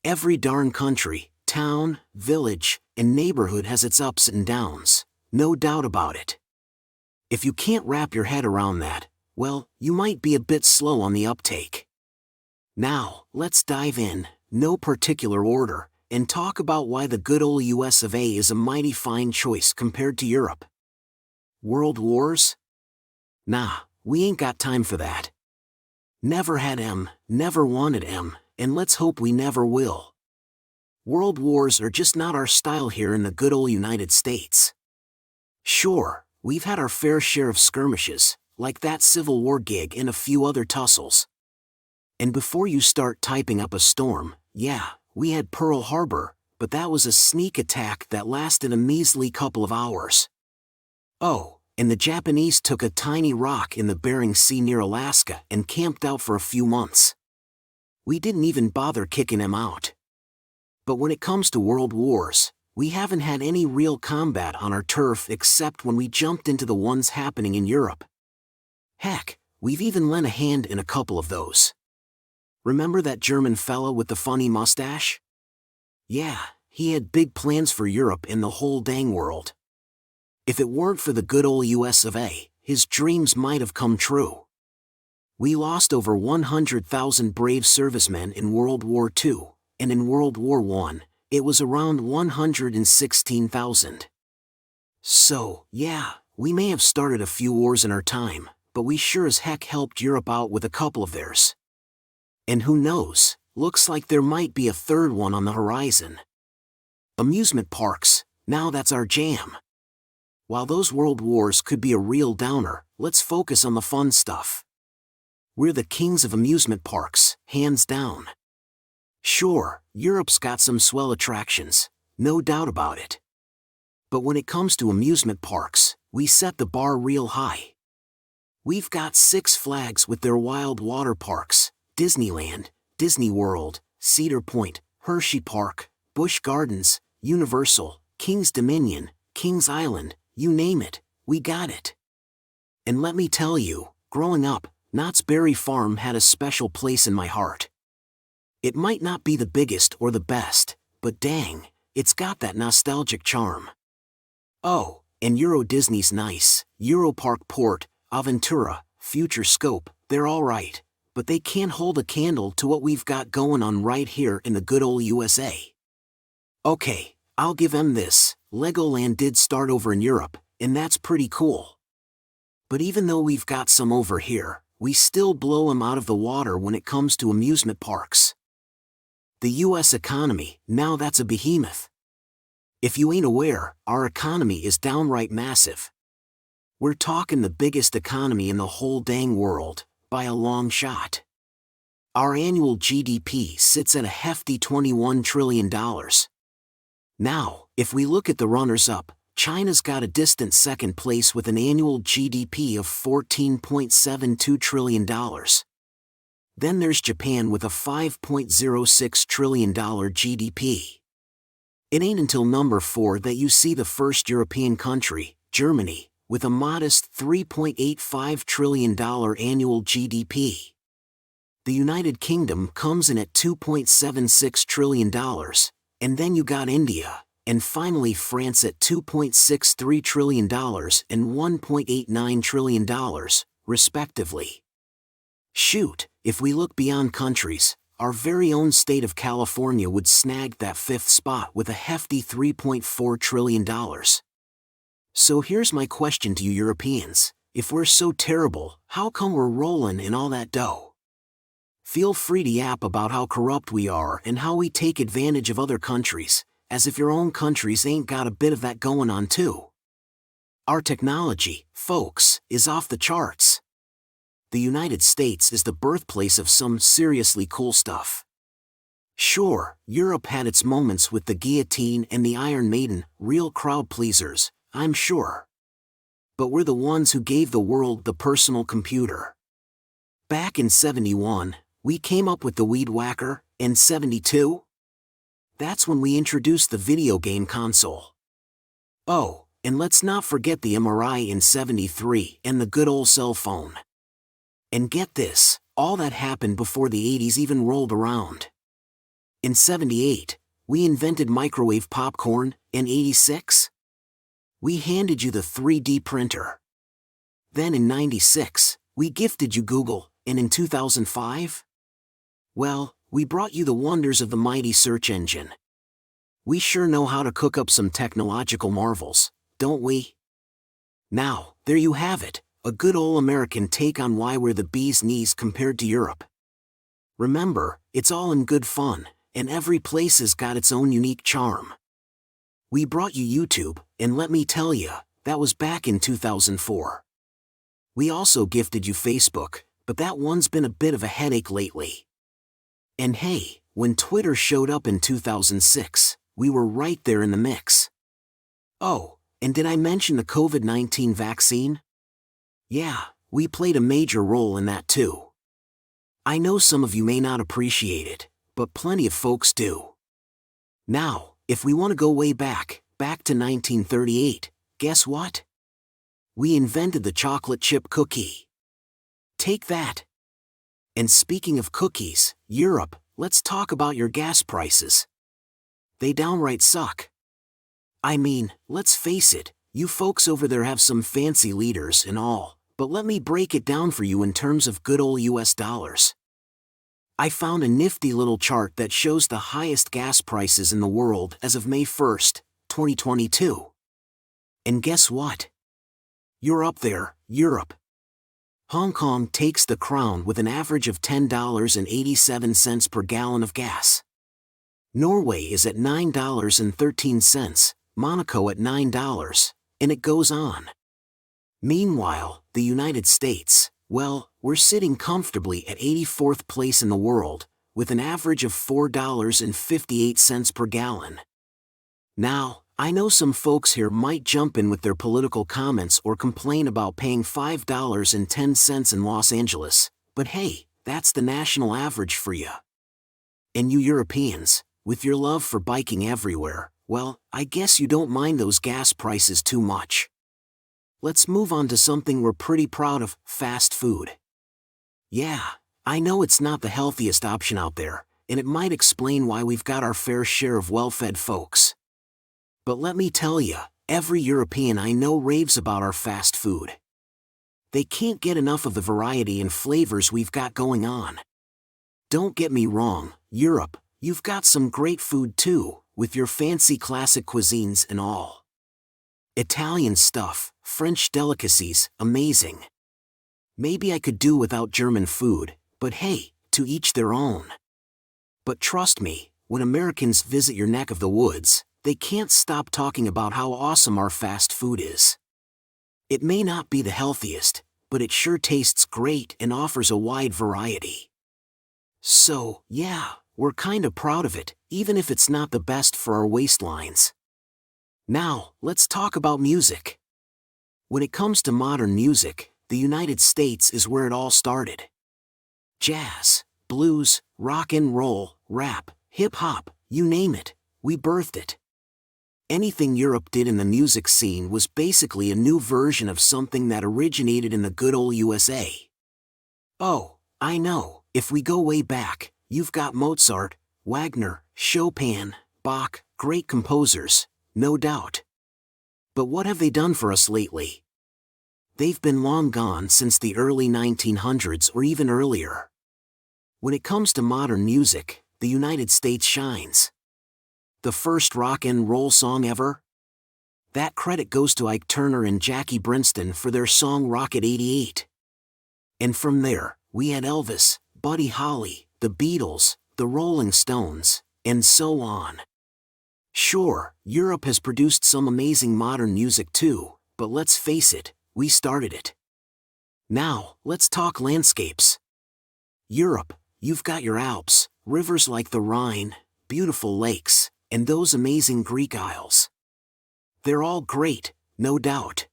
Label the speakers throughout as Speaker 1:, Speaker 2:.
Speaker 1: Every darn country, town, village, and neighborhood has its ups and downs, no doubt about it. If you can't wrap your head around that, well, you might be a bit slow on the uptake. Now, let's dive in, no particular order, and talk about why the good old US of A is a mighty fine choice compared to Europe. World wars? Nah, we ain't got time for that. Never had 'em, never wanted 'em, and let's hope we never will. World wars are just not our style here in the good old United States. Sure, we've had our fair share of skirmishes, like that Civil War gig and a few other tussles. And before you start typing up a storm, yeah, we had Pearl Harbor, but that was a sneak attack that lasted a measly couple of hours. Oh, and the Japanese took a tiny rock in the Bering Sea near Alaska and camped out for a few months. We didn't even bother kicking them out. But when it comes to world wars, we haven't had any real combat on our turf except when we jumped into the ones happening in Europe. Heck, we've even lent a hand in a couple of those. Remember that German fella with the funny mustache? Yeah, he had big plans for Europe and the whole dang world. If it weren't for the good old US of A, his dreams might have come true. We lost over 100,000 brave servicemen in World War II, and in World War I, it was around 116,000. So, yeah, we may have started a few wars in our time, but we sure as heck helped Europe out with a couple of theirs. And who knows, looks like there might be a third one on the horizon. Amusement parks, now that's our jam. While those world wars could be a real downer, let's focus on the fun stuff. We're the kings of amusement parks, hands down. Sure, Europe's got some swell attractions, no doubt about it. But when it comes to amusement parks, we set the bar real high. We've got Six Flags with their wild water parks, Disneyland, Disney World, Cedar Point, Hershey Park, Busch Gardens, Universal, Kings Dominion, Kings Island, you name it, we got it. And let me tell you, growing up, Knott's Berry Farm had a special place in my heart. It might not be the biggest or the best, but dang, it's got that nostalgic charm. Oh, and Euro Disney's nice, Europark Port, Aventura, Future Scope, they're all right, but they can't hold a candle to what we've got going on right here in the good old USA. Okay, I'll give them this, Legoland did start over in Europe, and that's pretty cool. But even though we've got some over here, we still blow them out of the water when it comes to amusement parks. The US economy, now that's a behemoth. If you ain't aware, our economy is downright massive. We're talking the biggest economy in the whole dang world, by a long shot. Our annual GDP sits at a hefty $21 trillion. Now, if we look at the runners-up, China's got a distant second place with an annual GDP of $14.72 trillion. Then there's Japan with a $5.06 trillion GDP. It ain't until number 4 that you see the first European country, Germany, with a modest $3.85 trillion annual GDP. The United Kingdom comes in at $2.76 trillion, and then you got India, and finally France at $2.63 trillion and $1.89 trillion, respectively. Shoot, if we look beyond countries, our very own state of California would snag that 5th spot with a hefty $3.4 trillion. So here's my question to you Europeans, if we're so terrible, how come we're rolling in all that dough? Feel free to yap about how corrupt we are and how we take advantage of other countries, as if your own countries ain't got a bit of that going on too. Our technology, folks, is off the charts. The United States is the birthplace of some seriously cool stuff. Sure, Europe had its moments with the guillotine and the Iron Maiden, real crowd pleasers, I'm sure. But we're the ones who gave the world the personal computer. Back in '71, we came up with the Weed Whacker, and '72? That's when we introduced the video game console. Oh, and let's not forget the MRI in '73 and the good old cell phone. And get this, all that happened before the '80s even rolled around. In '78, we invented microwave popcorn. In '86, we handed you the 3D printer. Then in '96, we gifted you Google, and in 2005? Well, we brought you the wonders of the mighty search engine. We sure know how to cook up some technological marvels, don't we? Now, there you have it, a good old American take on why we're the bee's knees compared to Europe. Remember, it's all in good fun, and every place has got its own unique charm. We brought you YouTube, and let me tell you, that was back in 2004. We also gifted you Facebook, but that one's been a bit of a headache lately. And hey, when Twitter showed up in 2006, we were right there in the mix. Oh, and did I mention the COVID-19 vaccine? Yeah, we played a major role in that too. I know some of you may not appreciate it, but plenty of folks do. Now, if we want to go way back to 1938, guess what? We invented the chocolate chip cookie. Take that. And speaking of cookies, Europe, let's talk about your gas prices. They downright suck. I mean, let's face it, you folks over there have some fancy leaders and all, but let me break it down for you in terms of good old US dollars. I found a nifty little chart that shows the highest gas prices in the world as of May 1st, 2022. And guess what? You're up there, Europe. Hong Kong takes the crown with an average of $10.87 per gallon of gas. Norway is at $9.13, Monaco at $9, and it goes on. Meanwhile, the United States, well, we're sitting comfortably at 84th place in the world, with an average of $4.58 per gallon. Now, I know some folks here might jump in with their political comments or complain about paying $5.10 in Los Angeles, but hey, that's the national average for you. And you Europeans, with your love for biking everywhere, well, I guess you don't mind those gas prices too much. Let's move on to something we're pretty proud of, fast food. Yeah, I know it's not the healthiest option out there, and it might explain why we've got our fair share of well-fed folks. But let me tell you, every European I know raves about our fast food. They can't get enough of the variety and flavors we've got going on. Don't get me wrong, Europe, you've got some great food too, with your fancy classic cuisines and all. Italian stuff, French delicacies, amazing. Maybe I could do without German food, but hey, to each their own. But trust me, when Americans visit your neck of the woods, they can't stop talking about how awesome our fast food is. It may not be the healthiest, but it sure tastes great and offers a wide variety. So, yeah, we're kinda proud of it, even if it's not the best for our waistlines. Now, let's talk about music. When it comes to modern music, the United States is where it all started. Jazz, blues, rock and roll, rap, hip-hop, you name it, we birthed it. Anything Europe did in the music scene was basically a new version of something that originated in the good old USA. Oh, I know, if we go way back, you've got Mozart, Wagner, Chopin, Bach, great composers, no doubt. But what have they done for us lately? They've been long gone since the early 1900s or even earlier. When it comes to modern music, the United States shines. The first rock and roll song ever? That credit goes to Ike Turner and Jackie Brinston for their song Rocket 88. And from there, we had Elvis, Buddy Holly, the Beatles, the Rolling Stones, and so on. Sure, Europe has produced some amazing modern music too, but let's face it, we started it. Now, let's talk landscapes. Europe, you've got your Alps, rivers like the Rhine, beautiful lakes, and those amazing Greek Isles. They're all great, no doubt.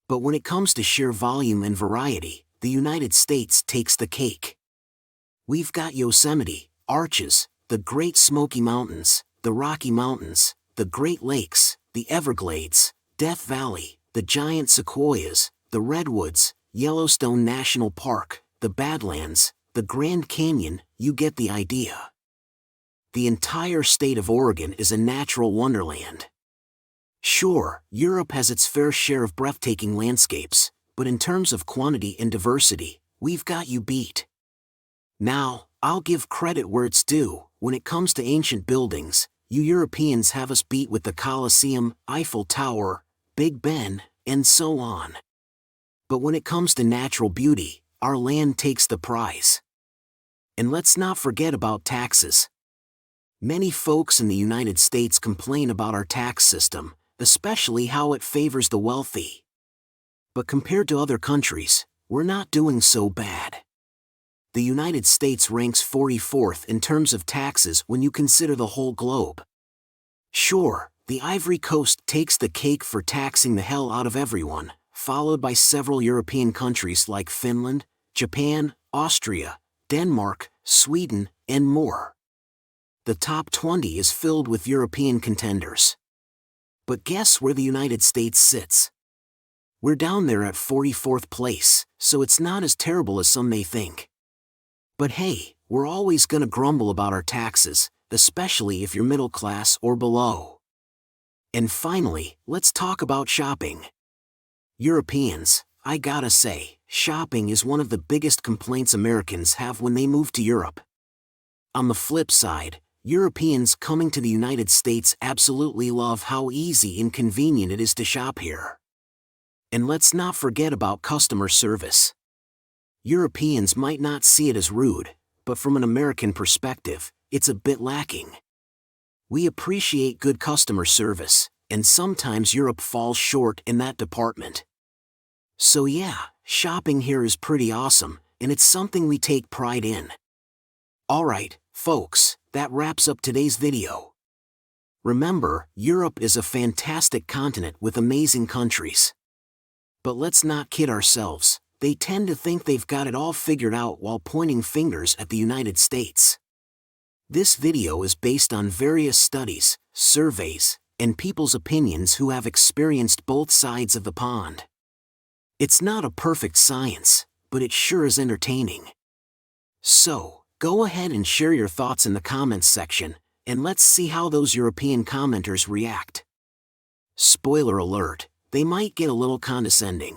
Speaker 1: But when it comes to sheer volume and variety, the United States takes the cake. We've got Yosemite, Arches, the Great Smoky Mountains, the Rocky Mountains, the Great Lakes, the Everglades, Death Valley, the giant sequoias, the Redwoods, Yellowstone National Park, the Badlands, the Grand Canyon, you get the idea. the entire state of Oregon is a natural wonderland. Sure, Europe has its fair share of breathtaking landscapes, but in terms of quantity and diversity, we've got you beat. Now, I'll give credit where it's due. When it comes to ancient buildings, you Europeans have us beat with the Colosseum, Eiffel Tower, Big Ben, and so on. But when it comes to natural beauty, our land takes the prize. And let's not forget about taxes. Many folks in the United States complain about our tax system, especially how it favors the wealthy. But compared to other countries, we're not doing so bad. The United States ranks 44th in terms of taxes when you consider the whole globe. Sure, the Ivory Coast takes the cake for taxing the hell out of everyone, followed by several European countries like Finland, Japan, Austria, Denmark, Sweden, and more. The top 20 is filled with European contenders. But guess where the United States sits? We're down there at 44th place, so it's not as terrible as some may think. But hey, we're always gonna grumble about our taxes, especially if you're middle class or below. And finally, let's talk about shopping. Europeans, I gotta say, shopping is one of the biggest complaints Americans have when they move to Europe. On the flip side, Europeans coming to the United States absolutely love how easy and convenient it is to shop here. And let's not forget about customer service. Europeans might not see it as rude, but from an American perspective, it's a bit lacking. We appreciate good customer service, and sometimes Europe falls short in that department. So yeah, shopping here is pretty awesome, and it's something we take pride in. Alright, folks, that wraps up today's video. Remember, Europe is a fantastic continent with amazing countries. But let's not kid ourselves, they tend to think they've got it all figured out while pointing fingers at the United States. This video is based on various studies, surveys, and people's opinions who have experienced both sides of the pond. It's not a perfect science, but it sure is entertaining. So, go ahead and share your thoughts in the comments section, and let's see how those European commenters react. Spoiler alert, they might get a little condescending.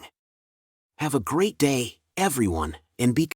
Speaker 1: Have a great day, everyone, and be